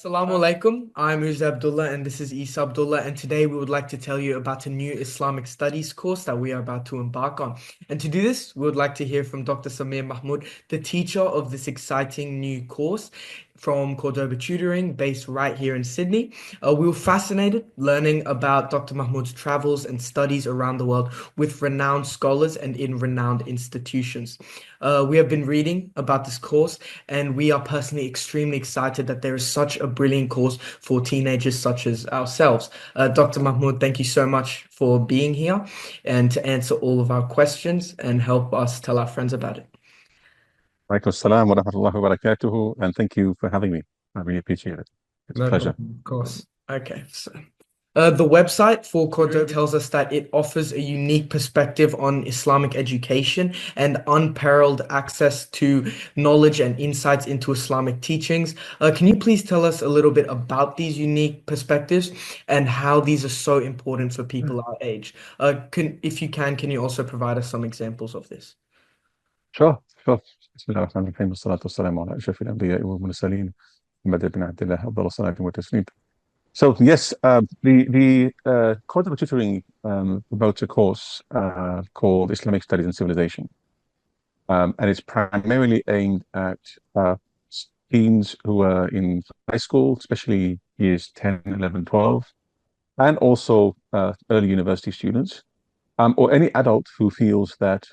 Assalamu alaikum. I'm Uz Abdullah and this is Isa Abdullah. And today we would like to tell you about a new Islamic studies course that we are about to embark on. And to do this, we would like to hear from Dr. Samir Mahmood, the teacher of this exciting new course from Cordoba Tutoring, based right here in Sydney. We were fascinated learning about Dr. Mahmood's travels and studies around the world with renowned scholars and in renowned institutions. We have been reading about this course, and we are personally extremely excited that there is such a brilliant course for teenagers such as ourselves. Dr. Mahmood, thank you so much for being here and to answer all of our questions and help us tell our friends about it. Alaikum assalam wa rahmatullahi wa barakatuhu, and thank you for having me. I really appreciate it. It's a No pleasure. problem, of course. Okay, so the website for Cordoba tells us that it offers a unique perspective on Islamic education and unparalleled access to knowledge and insights into Islamic teachings. Can you please tell us a little bit about these unique perspectives and how these are so important for people our age? If you can you also provide us some examples of this? Sure, sure. بسم الله الرحمن الرحيم والصلاة والسلام على أشرف الأنبياء والمرسلين محمد بن عبد الله أفضل الصلاة والتسليم. So yes, the Cordoba Tutoring promotes a course called Islamic Studies and Civilization, and it's primarily aimed at teens who are in high school, especially years 10, 11, 12, and also early university students, or any adult who feels that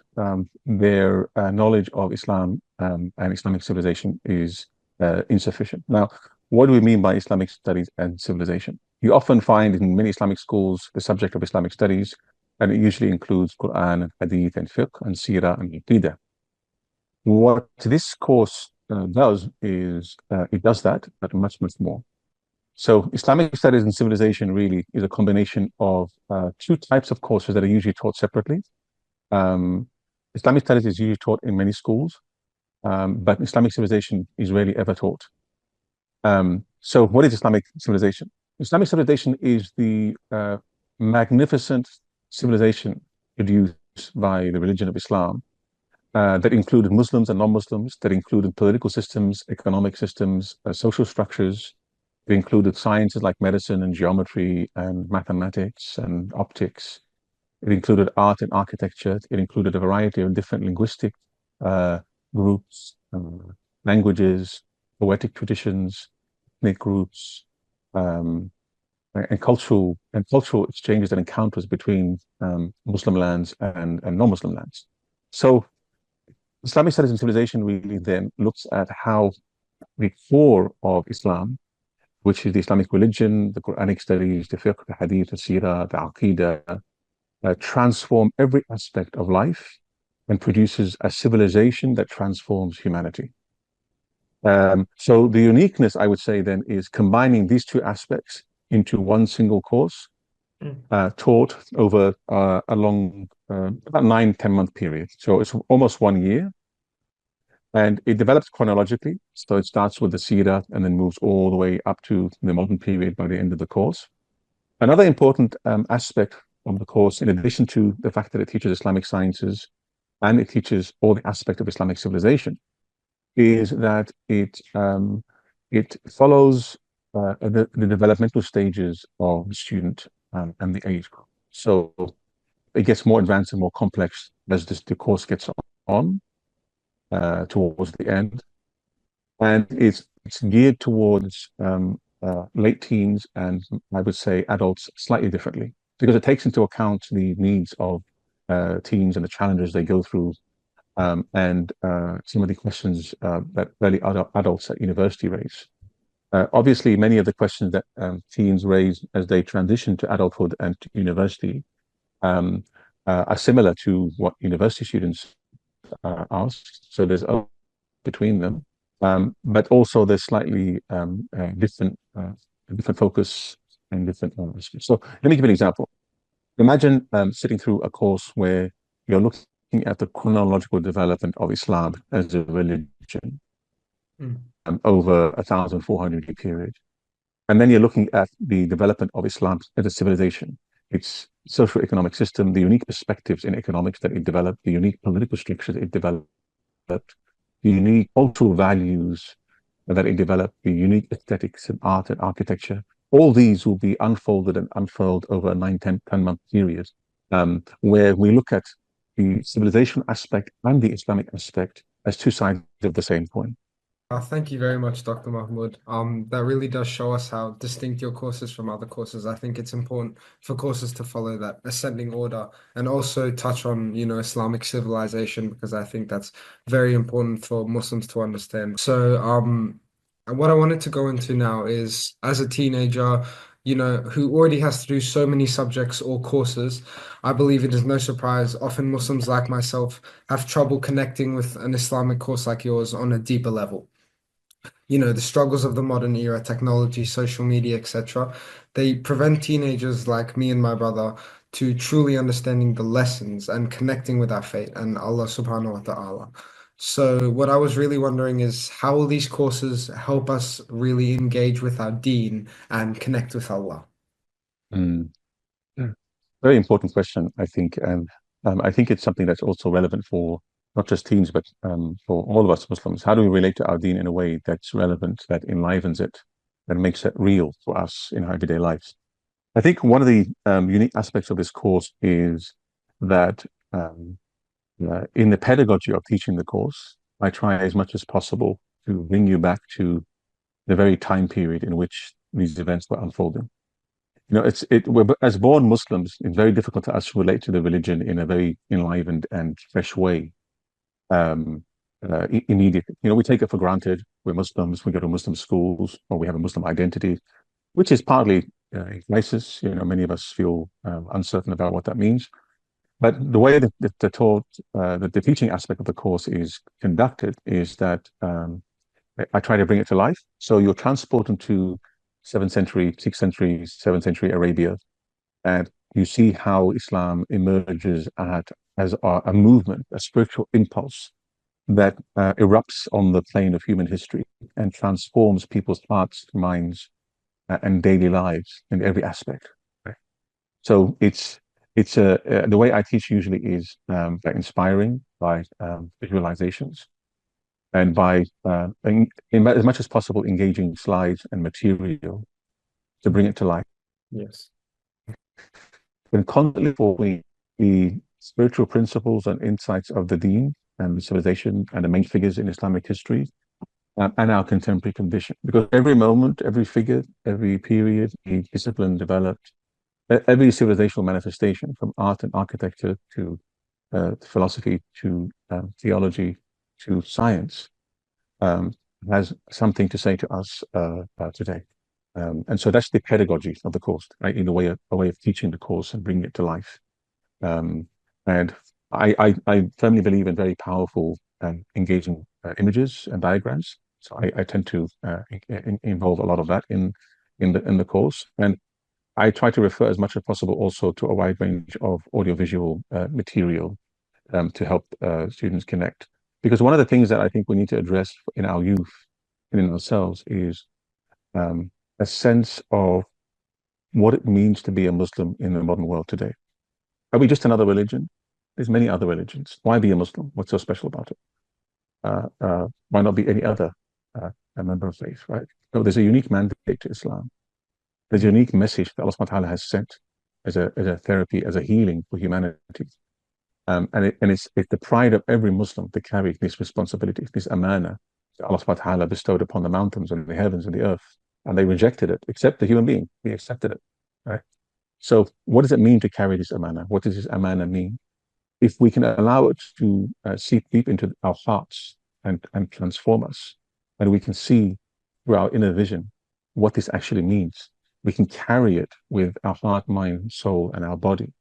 their knowledge of Islam and Islamic civilization is insufficient. Now, what do we mean by Islamic studies and civilization? You often find in many Islamic schools the subject of Islamic studies, and it usually includes Quran, and Hadith, and Fiqh, and Sirah, and Aqidah. What this course does is it does that, but much, much more. So Islamic studies and civilization really is a combination of two types of courses that are usually taught separately. Islamic studies is usually taught in many schools, but Islamic civilization is rarely ever taught. So what is Islamic civilization? Islamic civilization is the magnificent civilization produced by the religion of Islam that included Muslims and non-Muslims, that included political systems, economic systems, social structures. It included sciences like medicine and geometry and mathematics and optics. It included art and architecture. It included a variety of different linguistic groups, languages, poetic traditions, ethnic groups, and cultural exchanges and encounters between Muslim lands and non-Muslim lands. So Islamic studies and civilization really then looks at how the core of Islam, which is the Islamic religion, the Quranic studies, the fiqh, the hadith, the seerah, the aqidah, transform every aspect of life and produces a civilization that transforms humanity. So the uniqueness, I would say, then is combining these two aspects into one single course, taught over a long, about 9-10 month period. So it's almost 1 year. And it develops chronologically. So it starts with the Sirah and then moves all the way up to the modern period by the end of the course. Another important aspect of the course, in addition to the fact that it teaches Islamic sciences and it teaches all the aspects of Islamic civilization, is that it follows the developmental stages of the student and the age group. So it gets more advanced and more complex as the course gets on. Towards the end, and it's geared towards late teens and I would say adults slightly differently because it takes into account the needs of teens and the challenges they go through, and some of the questions that early adults at university raise. Obviously, many of the questions that teens raise as they transition to adulthood and to university are similar to what university students asked. So there's a between them, but also there's slightly different focus and different aspects. So let me give you an example. Imagine sitting through a course where you're looking at the chronological development of Islam as a religion over 1,400 year period. And then you're looking at the development of Islam as a civilization, its socio-economic system, the unique perspectives in economics that it developed, the unique political structures it developed, the unique cultural values that it developed the unique aesthetics in art and architecture. All these will be unfolded and unfurled over a 10-month period, where we look at the civilization aspect and the Islamic aspect as two sides of the same coin. Thank you very much, Dr. Mahmoud. That really does show us how distinct your course is from other courses. I think it's important for courses to follow that ascending order and also touch on, Islamic civilization because I think that's very important for Muslims to understand. So, what I wanted to go into now is as a teenager, who already has to do so many subjects or courses, I believe it is no surprise often Muslims like myself have trouble connecting with an Islamic course like yours on a deeper level. The struggles of the modern era, technology, social media, etc., they prevent teenagers like me and my brother to truly understanding the lessons and connecting with our faith and Allah subhanahu wa ta'ala. So what I was really wondering is how will these courses help us really engage with our deen and connect with Allah? Mm. Yeah. Very important question, I think. And I think it's something that's also relevant for not just teens, but for all of us Muslims. How do we relate to our deen in a way that's relevant, that enlivens it, that makes it real for us in our everyday lives? I think one of the unique aspects of this course is that in the pedagogy of teaching the course, I try as much as possible to bring you back to the very time period in which these events were unfolding. We're as born Muslims, it's very difficult to us to relate to the religion in a very enlivened and fresh way. Immediately, we take it for granted. We're Muslims. We go to Muslim schools, or we have a Muslim identity, which is partly a crisis. Many of us feel uncertain about what that means. But the way that the teaching aspect of the course is conducted is that I try to bring it to life. So you're transported to 7th century, 6th century, 7th century Arabia, and you see how Islam emerges as a movement, a spiritual impulse that erupts on the plane of human history and transforms people's hearts, minds, and daily lives in every aspect. Right? So the way I teach usually is by inspiring, by visualizations, and by as much as possible engaging slides and material to bring it to life. Yes. When constantly forming the spiritual principles and insights of the deen and the civilization and the main figures in Islamic history and our contemporary condition. Because every moment, every figure, every period, a discipline developed, every civilizational manifestation from art and architecture to philosophy to theology to science um, has something to say to us today. And so that's the pedagogy of the course, right? In a way of teaching the course and bringing it to life. And I firmly believe in very powerful and engaging images and diagrams. So I tend to involve a lot of that in the course. And I try to refer as much as possible also to a wide range of audiovisual material to help students connect. Because one of the things that I think we need to address in our youth and in ourselves is a sense of what it means to be a Muslim in the modern world today. Are we just another religion? There's many other religions. Why be a Muslim? What's so special about it? Why not be any other a member of faith, right? So there's a unique mandate to Islam. There's a unique message that Allah subhanahu wa ta'ala has sent as a therapy, as a healing for humanity. And it's the pride of every Muslim to carry this responsibility, this amana that Allah subhanahu wa ta'ala bestowed upon the mountains and the heavens and the earth. And they rejected it, except the human being. He accepted it. Right? So what does it mean to carry this amana? What does this amana mean? If we can allow it to seep deep into our hearts and transform us, and we can see through our inner vision what this actually means, we can carry it with our heart, mind, soul, and our body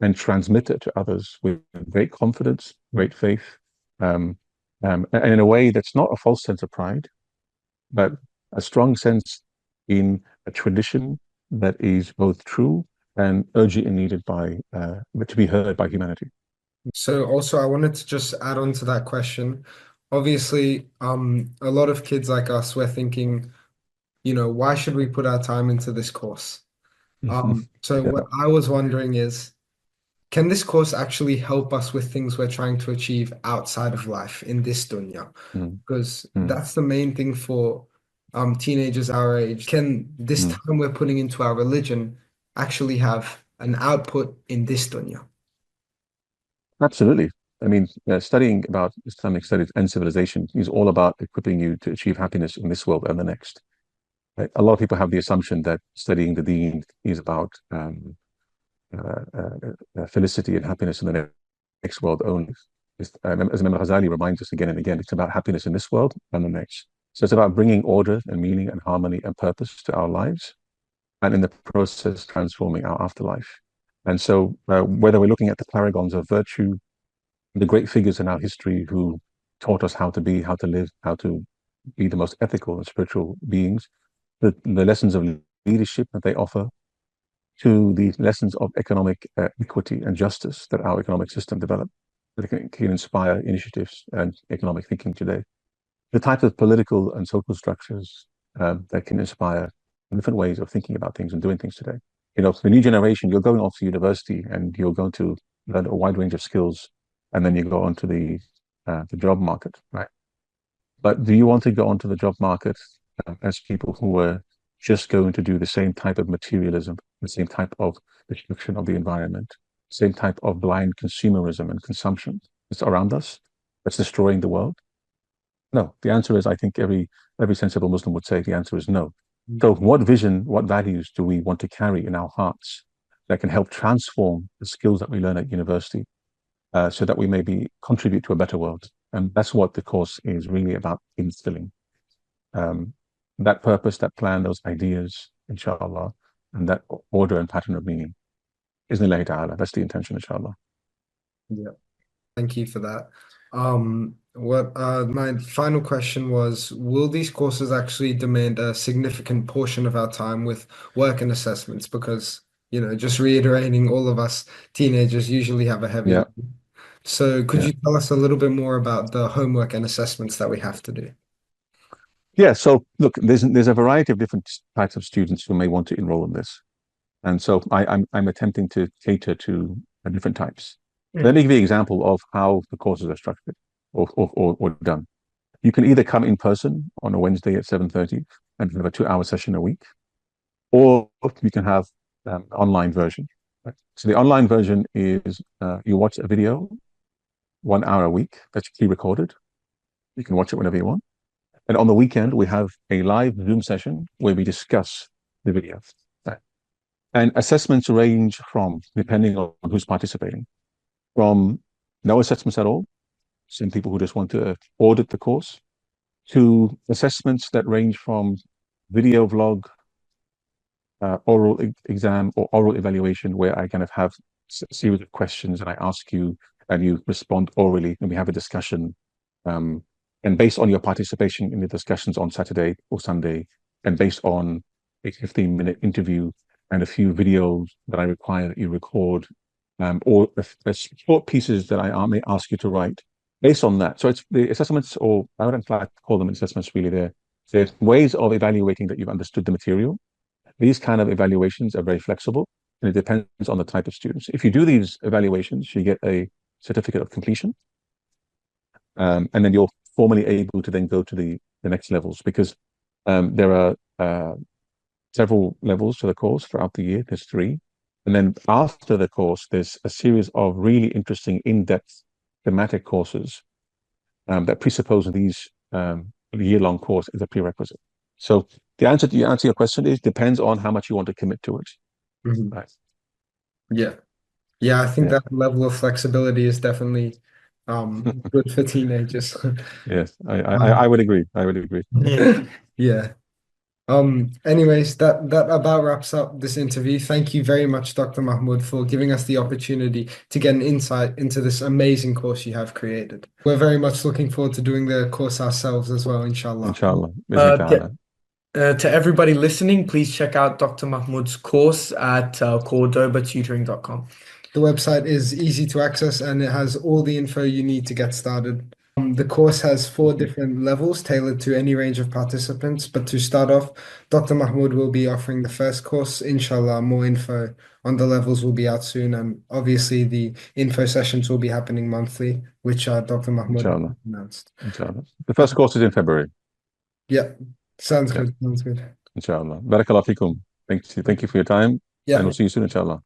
and transmit it to others with great confidence, great faith, and in a way that's not a false sense of pride, but a strong sense in a tradition that is both true and urgently needed to be heard by humanity. So also I wanted to just add on to that question. Obviously, a lot of kids like us, we're thinking, why should we put our time into this course? So Yeah. what I was wondering is, can this course actually help us with things we're trying to achieve outside of life in this dunya? Mm, Because mm, that's the main thing for teenagers our age. Can this mm. time we're putting into our religion actually have an output in this dunya? Absolutely. I mean, studying about Islamic studies and civilization is all about equipping you to achieve happiness in this world and the next. Right? A lot of people have the assumption that studying the deen is about felicity and happiness in the next world only. As Imam Ghazali reminds us again and again, it's about happiness in this world and the next. So it's about bringing order and meaning and harmony and purpose to our lives, and in the process, transforming our afterlife. And so, whether we're looking at the paragons of virtue, the great figures in our history who taught us how to be, how to live, how to be the most ethical and spiritual beings, the lessons of leadership that they offer, to the lessons of economic equity and justice that our economic system developed, that can inspire initiatives and economic thinking today. The type of political and social structures that can inspire different ways of thinking about things and doing things today. You know, the new generation, you're going off to university and you're going to learn a wide range of skills, and then you go onto the job market, right? But do you want to go onto the job market as people who are just going to do the same type of materialism, the same type of destruction of the environment, same type of blind consumerism and consumption that's around us, that's destroying the world? No. The answer is, I think every sensible Muslim would say the answer is no. So what vision, what values do we want to carry in our hearts that can help transform the skills that we learn at university so that we maybe contribute to a better world? And that's what the course is really about instilling. Um, that purpose, that plan, those ideas, inshallah, and that order and pattern of meaning. Isnillahi ta'ala. That's the intention, inshallah. Yeah. Thank you for that. What my final question was, will these courses actually demand a significant portion of our time with work and assessments? Because, just reiterating, all of us teenagers usually have a heavy Yeah, load. So could yeah. you tell us a little bit more about the homework and assessments that we have to do? Yeah, so look, there's a variety of different types of students who may want to enroll in this. And so I'm attempting to cater to different types. Let me give you an example of how the courses are structured or done. You can either come in person on a Wednesday at 7:30 and have a 2-hour session a week, or you can have online version. Right? So the online version is you watch a video 1 hour a week that's pre-recorded. You can watch it whenever you want. And on the weekend, we have a live Zoom session where we discuss the video. Right? And assessments range from, depending on who's participating, from no assessments at all, some people who just want to audit the course, to assessments that range from video vlog, oral exam, or oral evaluation, where I kind of have a series of questions and I ask you and you respond orally and we have a discussion. And based on your participation in the discussions on Saturday or Sunday, and based on a 15-minute interview and a few videos that I require that you record, or short pieces that I may ask you to write, based on that. So it's the assessments, or I wouldn't like to call them assessments really. They're ways of evaluating that you've understood the material. These kind of evaluations are very flexible, and it depends on the type of students. If you do these evaluations, you get a certificate of completion, and then you're formally able to then go to the next levels, because there are several levels to the course throughout the year. There's 3. And then after the course, there's a series of really interesting, in-depth thematic courses that presuppose these year-long course as a prerequisite. So the answer to your question is depends on how much you want to commit to it. Mhm. Right. Yeah. Yeah, I think Yeah. that level of flexibility is definitely good for teenagers. Yes, I Um, would agree. I would agree. yeah. Anyways, that about wraps up this interview. Thank you very much, Dr. Mahmoud, for giving us the opportunity to get an insight into this amazing course you have created. We're very much looking forward to doing the course ourselves as well, inshallah. Inshallah. Bismillah Uh, to, ta'ala. to everybody listening, please check out Dr. Mahmoud's course at cordobatutoring.com. The website is easy to access and it has all the info you need to get started. The course has four Mhm. different levels tailored to any range of participants. But to start off, Dr. Mahmoud will be offering the first course. Inshallah, more info on the levels will be out soon. And obviously, the info sessions will be happening monthly, which Dr. Mahmoud has Inshallah. announced. Inshallah. The Uh, first course is in February. yeah, sounds Yeah. good. Sounds good. Inshallah. Barakallah fikum. Thank you. Thank you for your time, and we'll Yeah, see you soon, inshallah.